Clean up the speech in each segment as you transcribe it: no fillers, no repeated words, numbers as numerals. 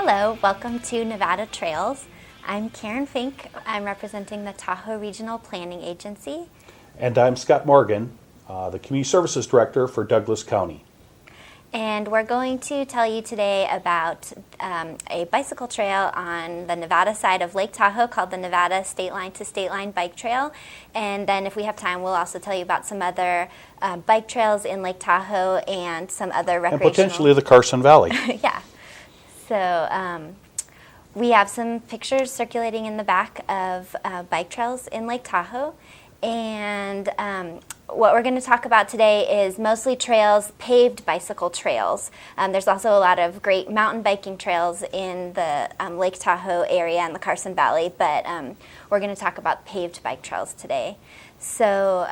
Hello, welcome to Nevada Trails. I'm Karen Fink. I'm representing the Tahoe Regional Planning Agency. And I'm Scott Morgan, the Community Services Director for Douglas County. And we're going to tell you today about a bicycle trail on the Nevada side of Lake Tahoe called the Nevada Stateline to Stateline Bike Trail. And then if we have time, we'll also tell you about some other bike trails in Lake Tahoe and some other recreational... And potentially the Carson Valley. Yeah. So we have some pictures circulating in the back of bike trails in Lake Tahoe. And what we're going to talk about today is mostly trails, paved bicycle trails. There's also a lot of great mountain biking trails in the Lake Tahoe area and the Carson Valley, but we're going to talk about paved bike trails today. So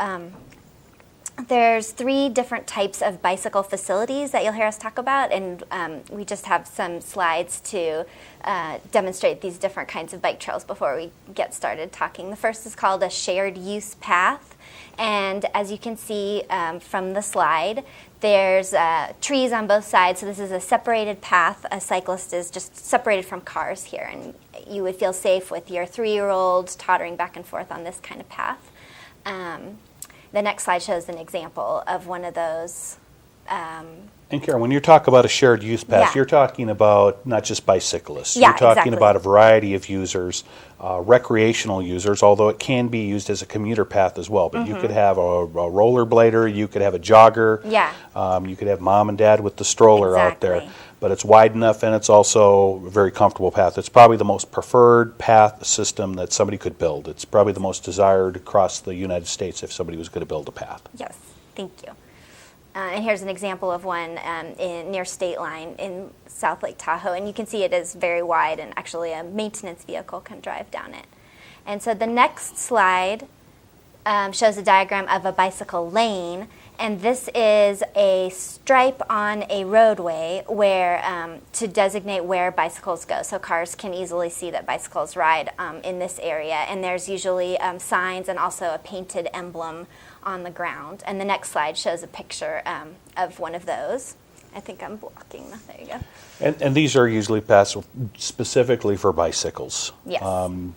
there's 3 different types of bicycle facilities that you'll hear us talk about, and we just have some slides to demonstrate these different kinds of bike trails before we get started talking. The first is called a shared use path, and as you can see from the slide, there's trees on both sides, so this is a separated path. A cyclist is just separated from cars here, and you would feel safe with your 3-year-old tottering back and forth on this kind of path. The next slide shows an example of one of those. And Karen, when you talk about a shared use path, you're talking about not just bicyclists. Yeah, you're talking exactly. about a variety of users, recreational users, although it can be used as a commuter path as well. But you could have a rollerblader, you could have a jogger, you could have mom and dad with the stroller out there. But it's wide enough, and it's also a very comfortable path. It's probably the most preferred path system that somebody could build. It's probably the most desired across the United States if somebody was going to build a path. Yes, thank you. And here's an example of one near Stateline in South Lake Tahoe. And you can see it is very wide, and actually a maintenance vehicle can drive down it. And so the next slide shows a diagram of a bicycle lane. And this is a stripe on a roadway where to designate where bicycles go. So cars can easily see that bicycles ride in this area. And there's usually signs and also a painted emblem on the ground. And the next slide shows a picture of one of those. I think I'm blocking that. There you go. And these are usually paths specifically for bicycles. Yes.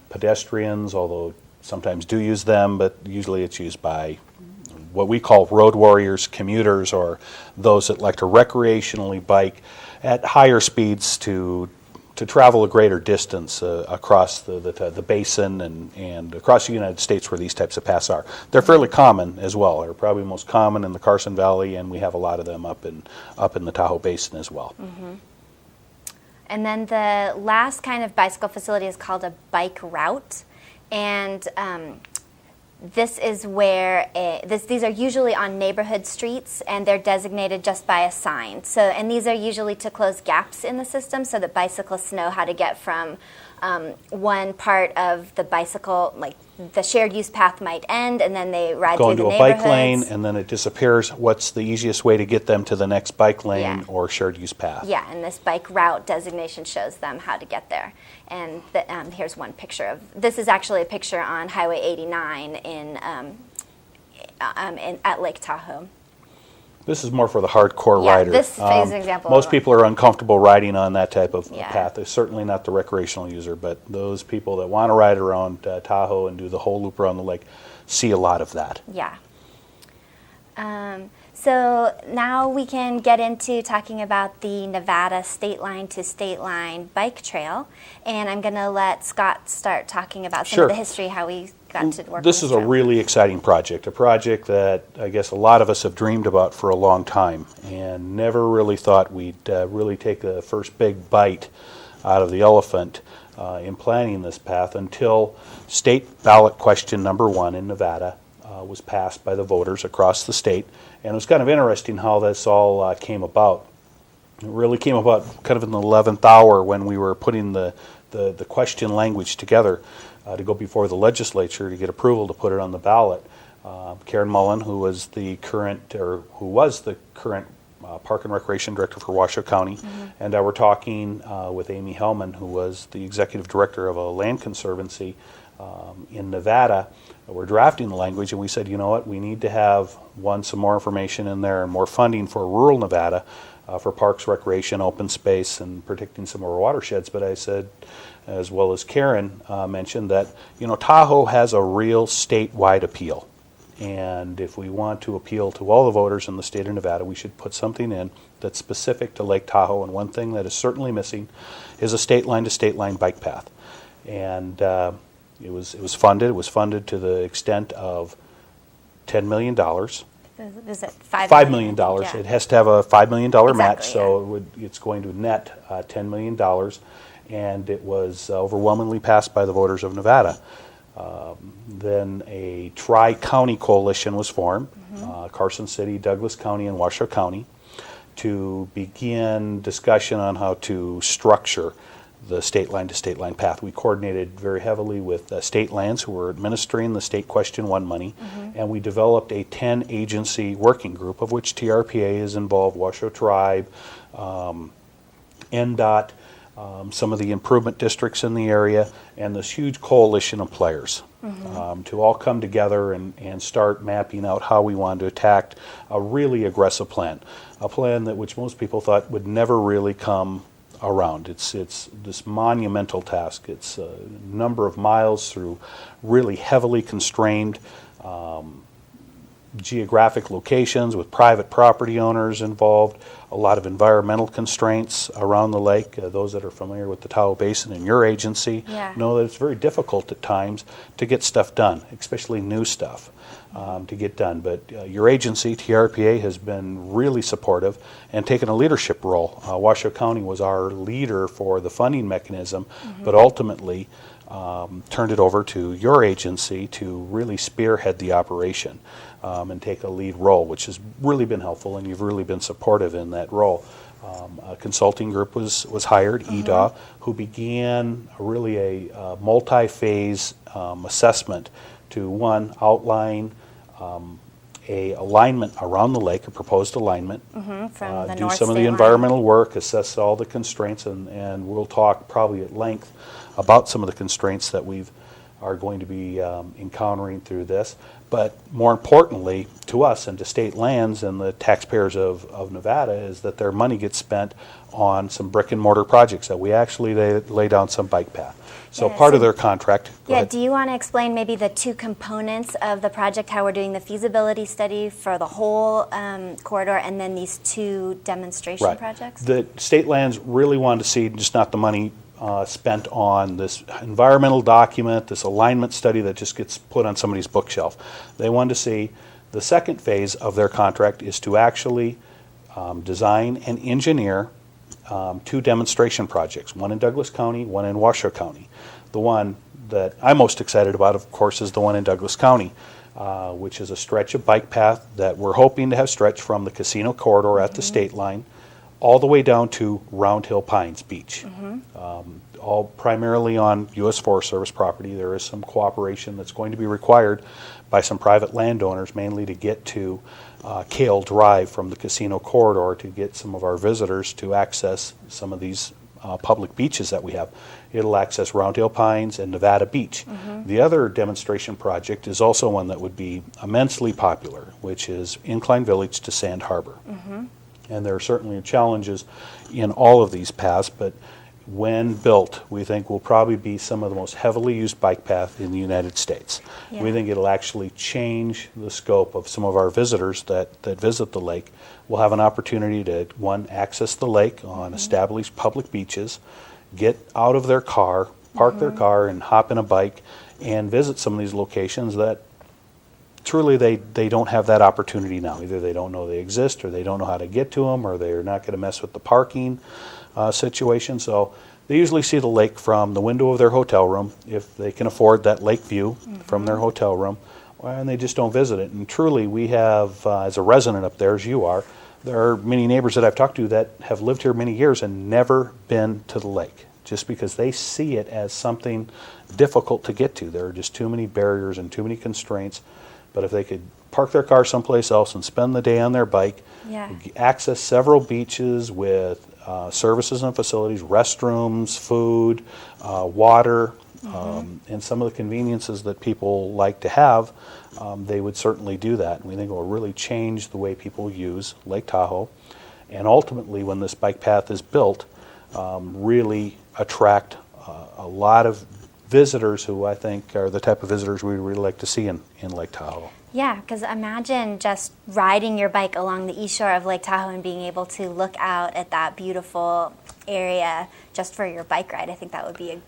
Pedestrians, although sometimes do use them, but usually it's used by what we call road warriors, commuters, or those that like to recreationally bike at higher speeds to travel a greater distance across the basin and across the United States where these types of paths are. They're fairly common as well. They're probably most common in the Carson Valley, and we have a lot of them up in the Tahoe Basin as well. Mm-hmm. And then the last kind of bicycle facility is called a bike route, and this is where these are usually on neighborhood streets, and they're designated just by a sign. So, and these are usually to close gaps in the system so that bicyclists know how to get from one part of the bicycle, like the shared use path might end, and then they ride through the neighborhoods. Go into a bike lane, and then it disappears. What's the easiest way to get them to the next bike lane or shared use path? Yeah, and this bike route designation shows them how to get there. And here's one picture of, this is actually a picture on Highway 89 at Lake Tahoe. This is more for the hardcore rider. This is an example. Most people are uncomfortable riding on that type of path. It's certainly not the recreational user, but those people that want to ride around Tahoe and do the whole loop around the lake see a lot of that. Yeah. So now we can get into talking about the Nevada Stateline to Stateline Bike Trail, and I'm going to let Scott start talking about some of the history, how we got to work on this is a really exciting project, a project that I guess a lot of us have dreamed about for a long time and never really thought we'd really take the first big bite out of the elephant in planning this path until state ballot question number 1 in Nevada was passed by the voters across the state. And it was kind of interesting how this all came about. It really came about kind of in the 11th hour when we were putting the question language together to go before the legislature to get approval to put it on the ballot. Karen Mullen, who was the current Park and Recreation Director for Washoe County, and we're talking with Amy Hellman, who was the Executive Director of a land conservancy in Nevada. We're drafting the language, and we said, you know what, we need to have, some more information in there and more funding for rural Nevada, for parks, recreation, open space, and protecting some of our watersheds. But I said, as well as Karen mentioned, that Tahoe has a real statewide appeal. And if we want to appeal to all the voters in the state of Nevada, we should put something in that's specific to Lake Tahoe. And one thing that is certainly missing is a state line to state line bike path. And it was funded. It was funded to the extent of $10 million. Is it $5 million. Yeah. It has to have a $5 million match, Exactly, so it's going to net $10 million. And it was overwhelmingly passed by the voters of Nevada. Then a tri-county coalition was formed, Carson City, Douglas County, and Washoe County, to begin discussion on how to structure the state line to state line path. We coordinated very heavily with state lands who were administering the state Question 1 money, and we developed a 10-agency working group, of which TRPA is involved, Washoe Tribe, NDOT, some of the improvement districts in the area, and this huge coalition of players to all come together and start mapping out how we wanted to attack a really aggressive plan, a plan that which most people thought would never really come around. It's this monumental task. It's a number of miles through really heavily constrained geographic locations with private property owners involved, a lot of environmental constraints around the lake. Those that are familiar with the Tahoe Basin and your agency know that it's very difficult at times to get stuff done, especially new stuff to get done. But your agency, TRPA, has been really supportive and taken a leadership role. Washoe County was our leader for the funding mechanism, but ultimately turned it over to your agency to really spearhead the operation and take a lead role, which has really been helpful, and you've really been supportive in that role. A consulting group was hired, EDA, who began really a multi-phase assessment to, one, outline a alignment around the lake, a proposed alignment, from the do north some of the state environmental work, assess all the constraints, and we'll talk probably at length about some of the constraints that we are going to be encountering through this. But more importantly to us and to state lands and the taxpayers of Nevada is that their money gets spent on some brick and mortar projects, that we actually lay down some bike path. So part of their contract. Go ahead. Do you want to explain maybe the two components of the project, how we're doing the feasibility study for the whole corridor, and then these two demonstration projects? The state lands really wanted to see just not the money spent on this environmental document, this alignment study that just gets put on somebody's bookshelf. They wanted to see the second phase of their contract is to actually design and engineer two demonstration projects, one in Douglas County, one in Washoe County. The one that I'm most excited about, of course, is the one in Douglas County, which is a stretch of bike path that we're hoping to have stretched from the casino corridor at the state line all the way down to Round Hill Pines Beach. All primarily on U.S. Forest Service property. There is some cooperation that's going to be required by some private landowners, mainly to get to Kale Drive from the casino corridor to get some of our visitors to access some of these public beaches that we have. It'll access Round Hill Pines and Nevada Beach. The other demonstration project is also one that would be immensely popular, which is Incline Village to Sand Harbor. And there are certainly challenges in all of these paths, but when built, we think will probably be some of the most heavily used bike path in the United States. We think it'll actually change the scope of some of our visitors that visit the lake. Will have an opportunity to, one, access the lake on established public beaches, get out of their car, park their car, and hop in a bike and visit some of these locations that truly they don't have that opportunity now. Either they don't know they exist, or they don't know how to get to them, or they're not going to mess with the parking situation. So they usually see the lake from the window of their hotel room, if they can afford that lake view from their hotel room, and they just don't visit it. And truly, we have, as a resident up there, as you are, there are many neighbors that I've talked to that have lived here many years and never been to the lake, just because they see it as something difficult to get to. There are just too many barriers and too many constraints. But if they could park their car someplace else and spend the day on their bike, access several beaches with services and facilities, restrooms, food, water, and some of the conveniences that people like to have, they would certainly do that. And we think it will really change the way people use Lake Tahoe. and ultimately when this bike path is built, really attract a lot of visitors who I think are the type of visitors we really like to see in Lake Tahoe. Yeah, because imagine just riding your bike along the east shore of Lake Tahoe and being able to look out at that beautiful area just for your bike ride. I think that would be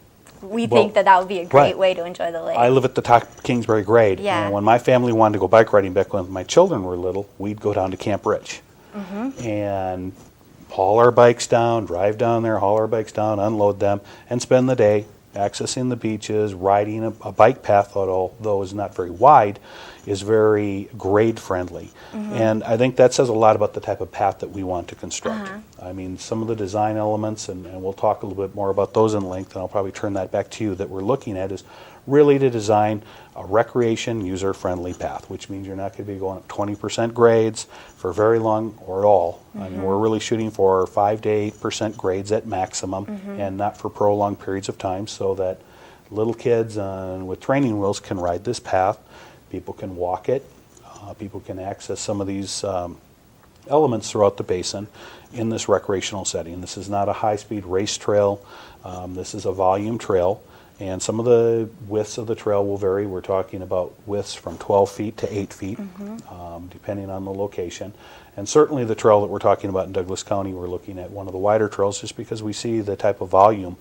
think that would be a great way to enjoy the lake. I live at the top of Kingsbury Grade, yeah. and when my family wanted to go bike riding back when my children were little, we'd go down to Camp Rich and haul our bikes down, drive down there, haul our bikes down, unload them, and spend the day accessing the beaches, riding a bike path, although is not very wide, is very grade friendly. And I think that says a lot about the type of path that we want to construct. I mean, some of the design elements, and we'll talk a little bit more about those in length, and I'll probably turn that back to you, that we're looking at is really to design a recreation user-friendly path, which means you're not going to be going at 20% grades for very long or at all. I mean, we're really shooting for 5 to 8% grades at maximum, and not for prolonged periods of time, so that little kids with training wheels can ride this path. People can walk it. People can access some of these elements throughout the basin in this recreational setting. This is not a high-speed race trail. This is a volume trail. And some of the widths of the trail will vary. We're talking about widths from 12 feet to 8 feet, depending on the location. And certainly the trail that we're talking about in Douglas County, we're looking at one of the wider trails just because we see the type of volume,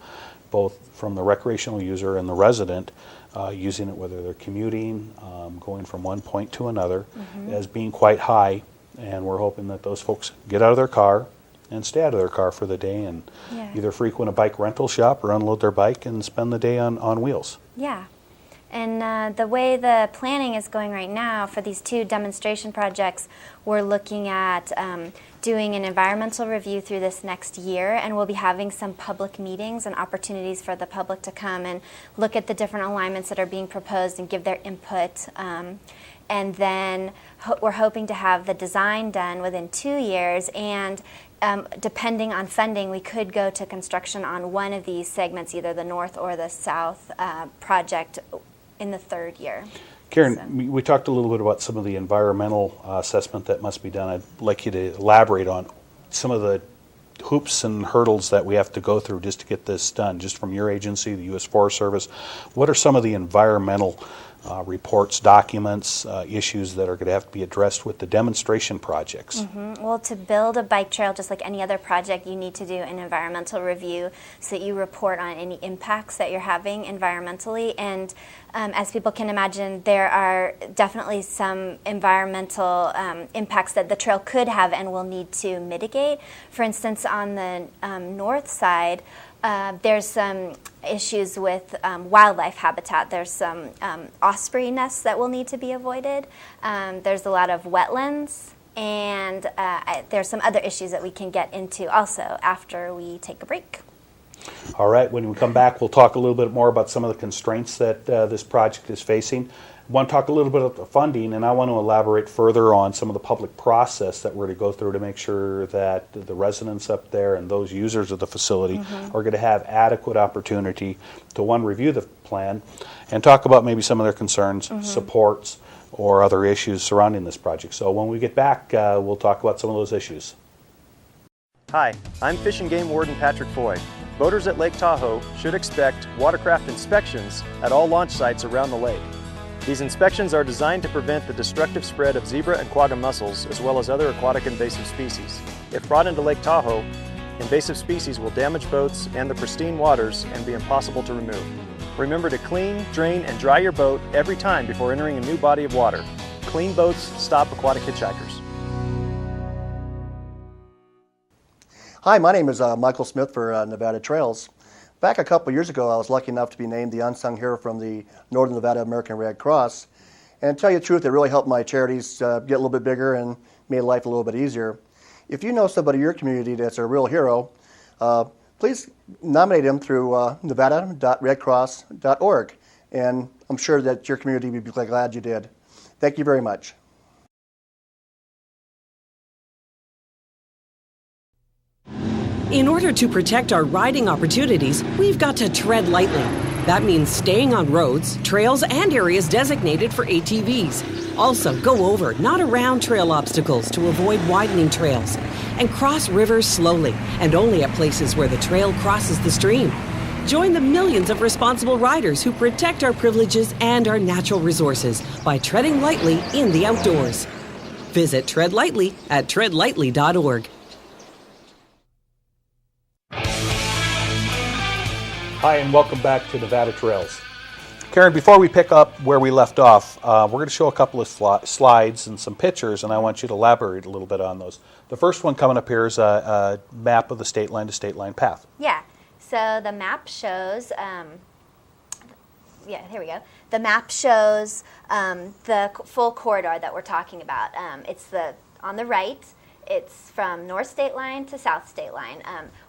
both from the recreational user and the resident, using it, whether they're commuting, going from one point to another, as being quite high. And we're hoping that those folks get out of their car and stay out of their car for the day and either frequent a bike rental shop or unload their bike and spend the day on wheels. Yeah. And the way the planning is going right now for these 2 demonstration projects, we're looking at doing an environmental review through this next year, and we'll be having some public meetings and opportunities for the public to come and look at the different alignments that are being proposed and give their input. And then we're hoping to have the design done within 2 years, and depending on funding, we could go to construction on one of these segments, either the north or the south project, in the 3rd year. Karen, we talked a little bit about some of the environmental assessment that must be done. I'd like you to elaborate on some of the hoops and hurdles that we have to go through just to get this done, just from your agency, the U.S. Forest Service. What are some of the environmental reports, documents, issues that are going to have to be addressed with the demonstration projects? Well, to build a bike trail, just like any other project, you need to do an environmental review so that you report on any impacts that you're having environmentally. And as people can imagine, there are definitely some environmental impacts that the trail could have and will need to mitigate. For instance, on the north side, there's some issues with wildlife habitat. There's some osprey nests that will need to be avoided. There's a lot of wetlands, and there's some other issues that we can get into also after we take a break. All right, when we come back, we'll talk a little bit more about some of the constraints that this project is facing. I want to talk a little bit about the funding, and I want to elaborate further on some of the public process that we're to go through to make sure that the residents up there and those users of the facility are going to have adequate opportunity to, one, review the plan and talk about maybe some of their concerns, supports, or other issues surrounding this project. So when we get back, we'll talk about some of those issues. Hi, I'm Fish and Game Warden Patrick Foy. Boaters at Lake Tahoe should expect watercraft inspections at all launch sites around the lake. These inspections are designed to prevent the destructive spread of zebra and quagga mussels, as well as other aquatic invasive species. If brought into Lake Tahoe, invasive species will damage boats and the pristine waters and be impossible to remove. Remember to clean, drain, and dry your boat every time before entering a new body of water. Clean boats stop aquatic hitchhikers. Hi, my name is Michael Smith for Nevada Trails. Back a couple years ago, I was lucky enough to be named the Unsung Hero from the Northern Nevada American Red Cross. And to tell you the truth, it really helped my charities get a little bit bigger and made life a little bit easier. If you know somebody in your community that's a real hero, please nominate him through nevada.redcross.org. And I'm sure that your community would be glad you did. Thank you very much. In order to protect our riding opportunities, we've got to tread lightly. That means staying on roads, trails, and areas designated for ATVs. Also, go over, not around trail obstacles to avoid widening trails. And cross rivers slowly, and only at places where the trail crosses the stream. Join the millions of responsible riders who protect our privileges and our natural resources by treading lightly in the outdoors. Visit Tread Lightly at treadlightly.org. Hi, and welcome back to Nevada Trails. Karen, before we pick up where we left off, we're going to show a couple of slides and some pictures, and I want you to elaborate a little bit on those. The first one coming up here is a map of the Stateline to Stateline path. Yeah, so the map shows, here we go. The map shows the full corridor that we're talking about. It's on the right. It's from North State Line to South State Line.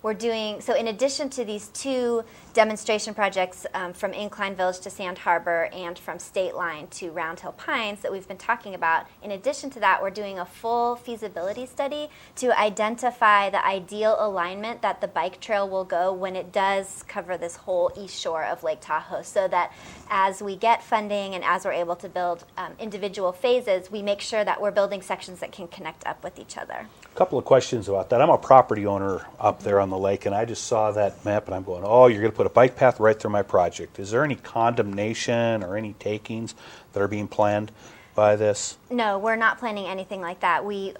We're doing, so in addition to these two demonstration projects from Incline Village to Sand Harbor and from State Line to Round Hill Pines that we've been talking about, in addition to that, we're doing a full feasibility study to identify the ideal alignment that the bike trail will go when it does cover this whole east shore of Lake Tahoe, so that as we get funding and as we're able to build individual phases, we make sure that we're building sections that can connect up with each other. A couple of questions about that. I'm a property owner up there on the lake, and I just saw that map, and I'm going, oh, you're going to put a bike path right through my project. Is there any condemnation or any takings that are being planned by this? No, we're not planning anything like that. We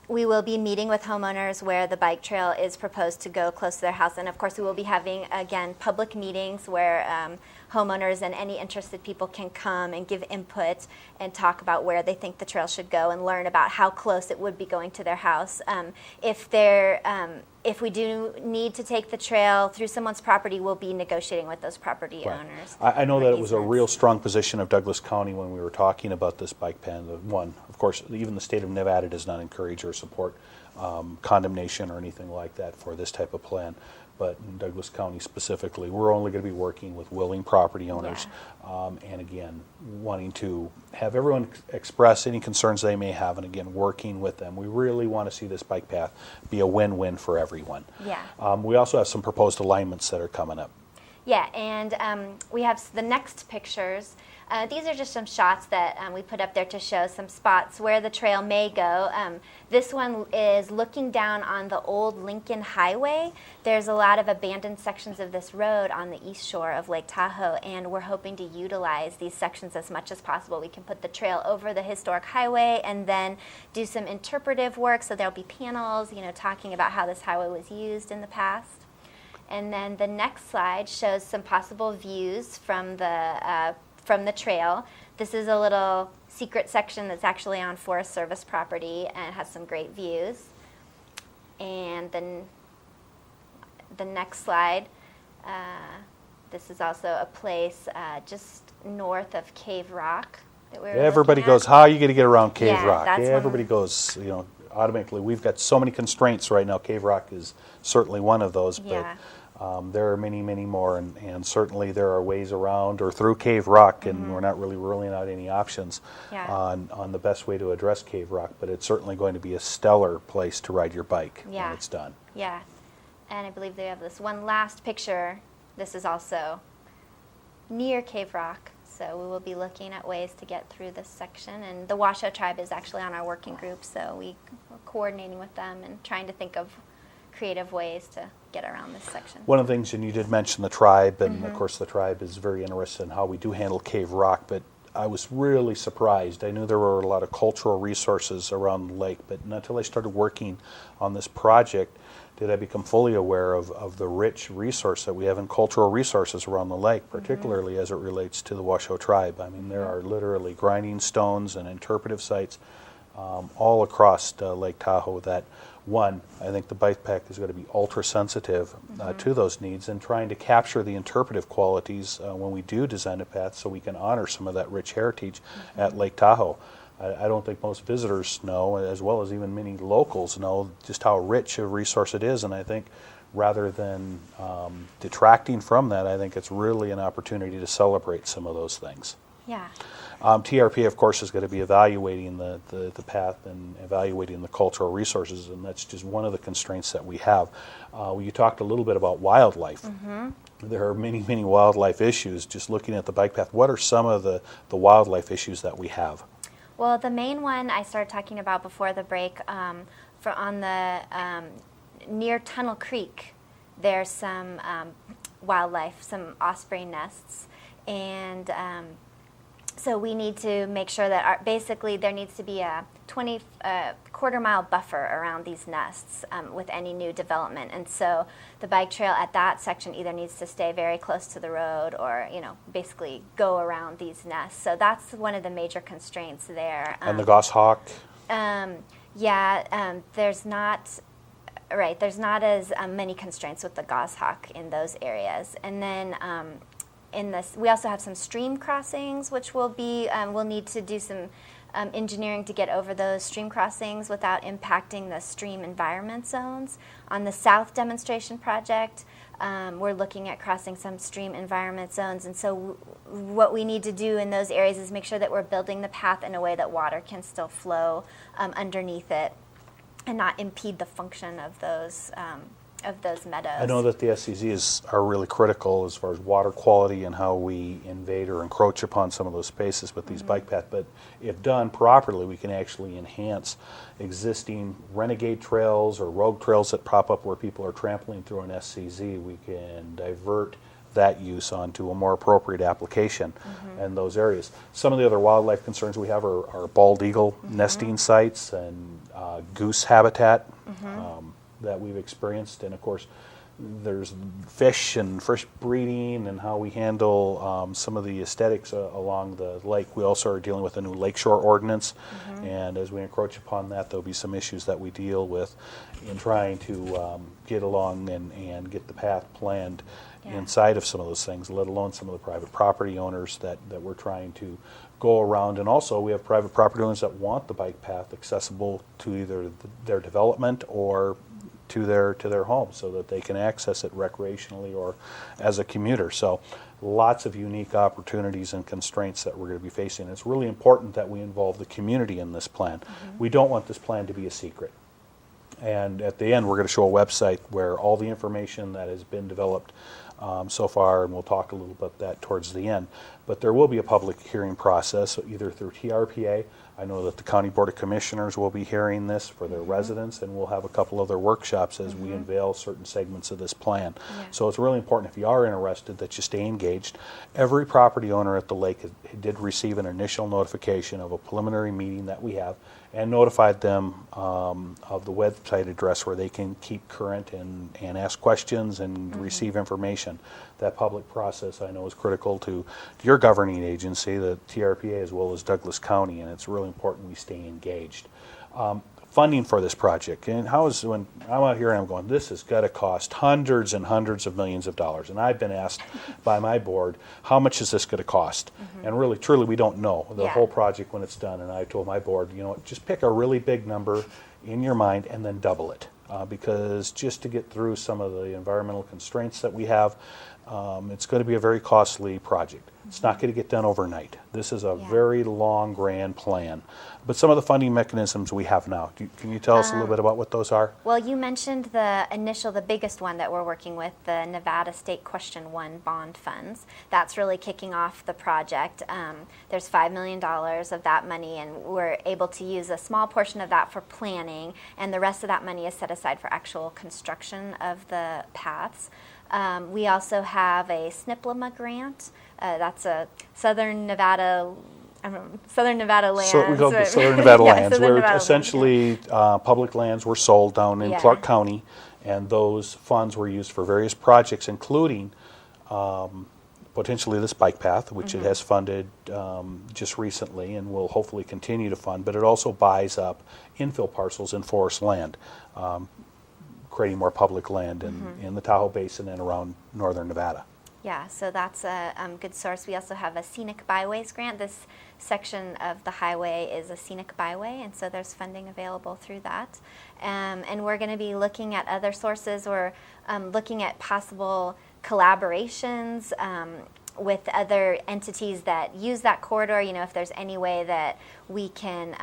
will be meeting with homeowners where the bike trail is proposed to go close to their house. And of course, we will be having, again, public meetings where homeowners and any interested people can come and give input and talk about where they think the trail should go and learn about how close it would be going to their house. If we do need to take the trail through someone's property, we'll be negotiating with those property owners. I know that it was a real strong position of Douglas County when we were talking about this bike path. One, of course, even the state of Nevada does not encourage or support condemnation or anything like that for this type of plan. But in Douglas County specifically, we're only going to be working with willing property owners, and again, wanting to have everyone express any concerns they may have, and again, working with them. We really want to see this bike path be a win-win for everyone. Yeah. We also have some proposed alignments that are coming up. Yeah, and we have the next pictures. These are just some shots that we put up there to show some spots where the trail may go. This one is looking down on the old Lincoln Highway. There's a lot of abandoned sections of this road on the east shore of Lake Tahoe, and we're hoping to utilize these sections as much as possible. We can put the trail over the historic highway and then do some interpretive work, so there'll be panels, talking about how this highway was used in the past. And then the next slide shows some possible views from the trail. This is a little secret section that's actually on Forest Service property and it has some great views. And then the next slide, this is also a place just north of Cave Rock that we were Everybody looking at. goes, how are you going to get around Cave Rock? That's Everybody goes, automatically. We've got so many constraints right now. Cave Rock is certainly one of those, but there are many, many more, and certainly there are ways around or through Cave Rock, and we're not really ruling out any options on the best way to address Cave Rock, but it's certainly going to be a stellar place to ride your bike when it's done. Yeah, and I believe they have this one last picture. This is also near Cave Rock. So we will be looking at ways to get through this section. And the Washoe tribe is actually on our working group, so we're coordinating with them and trying to think of creative ways to get around this section. One of the things, and you did mention the tribe, and of course the tribe is very interested in how we do handle Cave Rock, but I was really surprised. I knew there were a lot of cultural resources around the lake, but not until I started working on this project did I become fully aware of the rich resource that we have in cultural resources around the lake, particularly as it relates to the Washoe tribe. I mean, there are literally grinding stones and interpretive sites all across Lake Tahoe that, one, I think the bike path is going to be ultra sensitive to those needs, and trying to capture the interpretive qualities when we do design a path so we can honor some of that rich heritage at Lake Tahoe. I don't think most visitors know, as well as even many locals know, just how rich a resource it is, and I think rather than detracting from that, I think it's really an opportunity to celebrate some of those things. Yeah. TRP, of course, is going to be evaluating the path and evaluating the cultural resources, and that's just one of the constraints that we have. You talked a little bit about wildlife. there are many, many wildlife issues. Just looking at the bike path, what are some of the wildlife issues that we have? Well, the main one I started talking about before the break, for on the near Tunnel Creek, there's some wildlife, some osprey nests, and so we need to make sure that basically there needs to be a quarter-mile buffer around these nests with any new development. And so the bike trail at that section either needs to stay very close to the road or, basically go around these nests. So that's one of the major constraints there. And the goshawk? There's not... Right, there's not as many constraints with the goshawk in those areas. And then we also have some stream crossings, which we'll need to do some engineering to get over those stream crossings without impacting the stream environment zones. On the South Demonstration Project, we're looking at crossing some stream environment zones, and so what we need to do in those areas is make sure that we're building the path in a way that water can still flow underneath it and not impede the function of those meadows. I know that the SCZs are really critical as far as water quality and how we invade or encroach upon some of those spaces with these bike paths, but if done properly, we can actually enhance existing renegade trails or rogue trails that pop up where people are trampling through an SCZ. We can divert that use onto a more appropriate application in those areas. Some of the other wildlife concerns we have are bald eagle nesting sites and goose habitat that we've experienced, and of course there's fish and fish breeding and how we handle some of the aesthetics along the lake. We also are dealing with a new lakeshore ordinance, and as we encroach upon that, there'll be some issues that we deal with in trying to get along and get the path planned inside of some of those things, let alone some of the private property owners that we're trying to go around. And also we have private property owners that want the bike path accessible to either their development or to their home so that they can access it recreationally or as a commuter. So lots of unique opportunities and constraints that we're going to be facing. It's really important that we involve the community in this plan. We don't want this plan to be a secret. And at the end, we're going to show a website where all the information that has been developed so far, and we'll talk a little about that towards the end. But there will be a public hearing process, either through TRPA. I know that the County Board of Commissioners will be hearing this for their residents, and we'll have a couple other workshops as we unveil certain segments of this plan. So it's really important, if you are interested, that you stay engaged. Every property owner at the lake did receive an initial notification of a preliminary meeting that we have, and notified them of the website address where they can keep current and ask questions and receive information. That public process, I know, is critical to your governing agency, the TRPA, as well as Douglas County, and it's really important we stay engaged. Funding for this project, and when I'm out here and I'm going, this has got to cost hundreds and hundreds of millions of dollars, and I've been asked by my board, how much is this going to cost? And really, truly, we don't know the whole project when it's done, and I told my board, just pick a really big number in your mind and then double it, because just to get through some of the environmental constraints that we have, it's going to be a very costly project. It's not going to get done overnight. This is a very long, grand plan. But some of the funding mechanisms we have now, can you tell us a little bit about what those are? Well, you mentioned the biggest one that we're working with, the Nevada State Question 1 bond funds. That's really kicking off the project. There's $5 million of that money, and we're able to use a small portion of that for planning, and the rest of that money is set aside for actual construction of the paths. We also have a SNPLMA grant. That's a Southern Nevada land. So we call it Southern Nevada lands, where Nevada essentially public lands were sold down in Clark County, and those funds were used for various projects, including potentially this bike path, which it has funded just recently and will hopefully continue to fund, but it also buys up infill parcels in forest land, creating more public land in the Tahoe Basin and around northern Nevada. Yeah, so that's a good source. We also have a Scenic Byways grant. This section of the highway is a scenic byway, and so there's funding available through that. And we're going to be looking at other sources. We're looking at possible collaborations with other entities that use that corridor. If there's any way that we can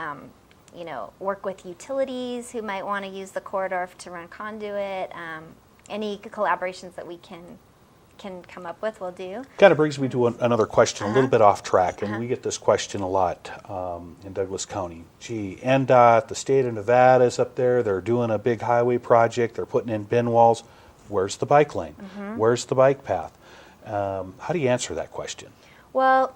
work with utilities who might want to use the corridor to run conduit, any collaborations that we can can come up with, we'll do. Kind of brings me to another question, a little bit off track, and we get this question a lot in Douglas County. Gee, NDOT, the state of Nevada is up there, they're doing a big highway project, they're putting in bin walls. Where's the bike lane? Where's the bike path? How do you answer that question? Well,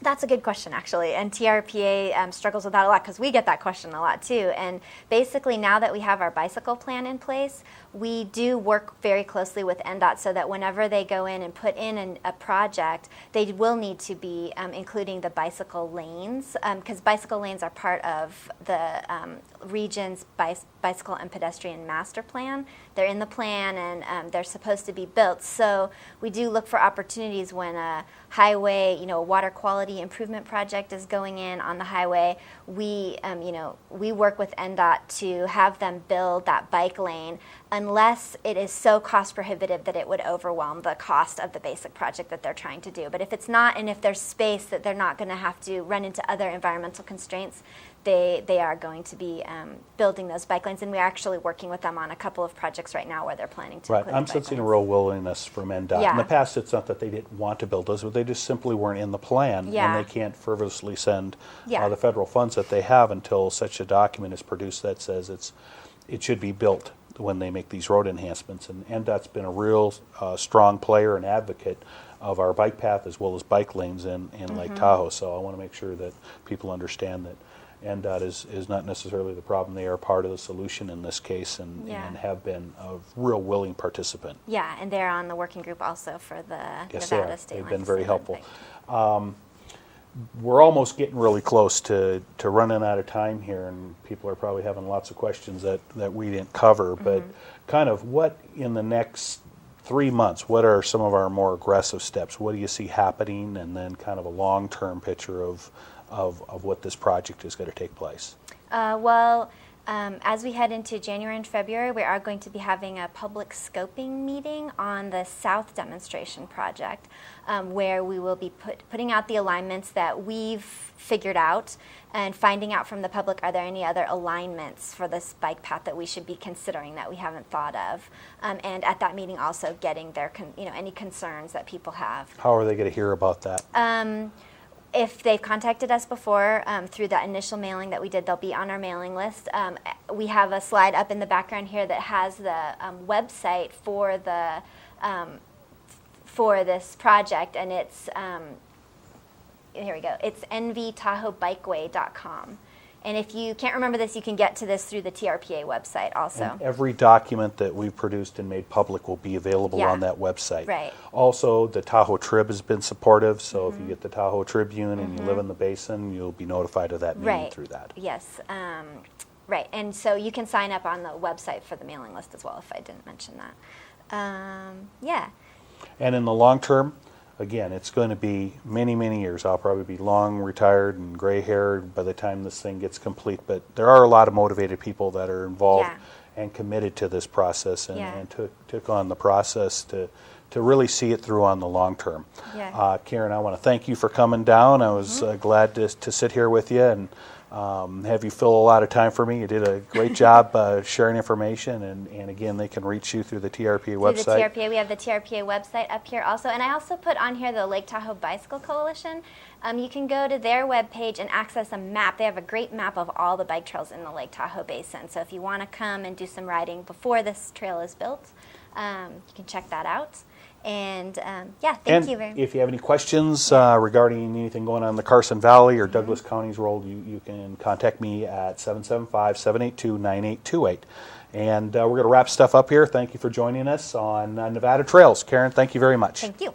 that's a good question, actually, and TRPA struggles with that a lot because we get that question a lot too. And basically, now that we have our bicycle plan in place, we do work very closely with NDOT so that whenever they go in and put in a project, they will need to be including the bicycle lanes, because bicycle lanes are part of the region's bicycle and pedestrian master plan. They're in the plan, and they're supposed to be built. So we do look for opportunities when a highway, a water quality improvement project is going in on the highway. We work with NDOT to have them build that bike lane, unless it is so cost prohibitive that it would overwhelm the cost of the basic project that they're trying to do. But if it's not, and if there's space that they're not going to have to run into other environmental constraints, they are going to be building those bike lanes, and we're actually working with them on a couple of projects right now where they're planning to include I'm bike sensing a lanes. real willingness from NDOT. Yeah. In the past, it's not that they didn't want to build those, but they just simply weren't in the plan, Yeah. and they can't frivolously send Yeah. the federal funds that they have until such a document is produced that says it should be built when they make these road enhancements. And NDOT's been a real strong player and advocate of our bike path as well as bike lanes in Lake Tahoe. So I want to make sure that people understand that NDOT is not necessarily the problem. They are part of the solution in this case, and have been a real willing participant. Yeah, and they're on the working group also for the Yes, Nevada they are. Stateline. They've been very Stateline helpful. Bike. We're almost getting really close to running out of time here, and people are probably having lots of questions that we didn't cover. But kind of what in the next 3 months, what are some of our more aggressive steps? What do you see happening? And then kind of a long-term picture of what this project is going to take place. As we head into January and February, we are going to be having a public scoping meeting on the South Demonstration Project, where we will be putting out the alignments that we've figured out and finding out from the public, are there any other alignments for this bike path that we should be considering that we haven't thought of? And at that meeting also getting their any concerns that people have. How are they going to hear about that? If they've contacted us before through the initial mailing that we did, they'll be on our mailing list. We have a slide up in the background here that has the website for the for this project, and it's here we go. It's nvtahoebikeway.com. And if you can't remember this, you can get to this through the TRPA website also. And every document that we've produced and made public will be available on that website. Right. Also, the Tahoe Trib has been supportive, so if you get the Tahoe Tribune and you live in the basin, you'll be notified of that meeting through that. Yes. Right. And so you can sign up on the website for the mailing list as well, if I didn't mention that. Yeah. And in the long term, again, it's going to be many, many years. I'll probably be long retired and gray-haired by the time this thing gets complete. But there are a lot of motivated people that are involved and committed to this process and took on the process to really see it through on the long term. Yeah. Karen, I want to thank you for coming down. I was glad to sit here with you and have you fill a lot of time for me. You did a great job sharing information, and again, they can reach you through the TRPA website. Through the TRPA, we have the TRPA website up here also, and I also put on here the Lake Tahoe Bicycle Coalition. You can go to their webpage and access a map. They have a great map of all the bike trails in the Lake Tahoe Basin, so if you want to come and do some riding before this trail is built, you can check that out. And thank you very much. If you have any questions regarding anything going on in the Carson Valley or Douglas County's role, you can contact me at 775-782-9828. And we're going to wrap stuff up here. Thank you for joining us on Nevada Trails. Karen, thank you very much. Thank you.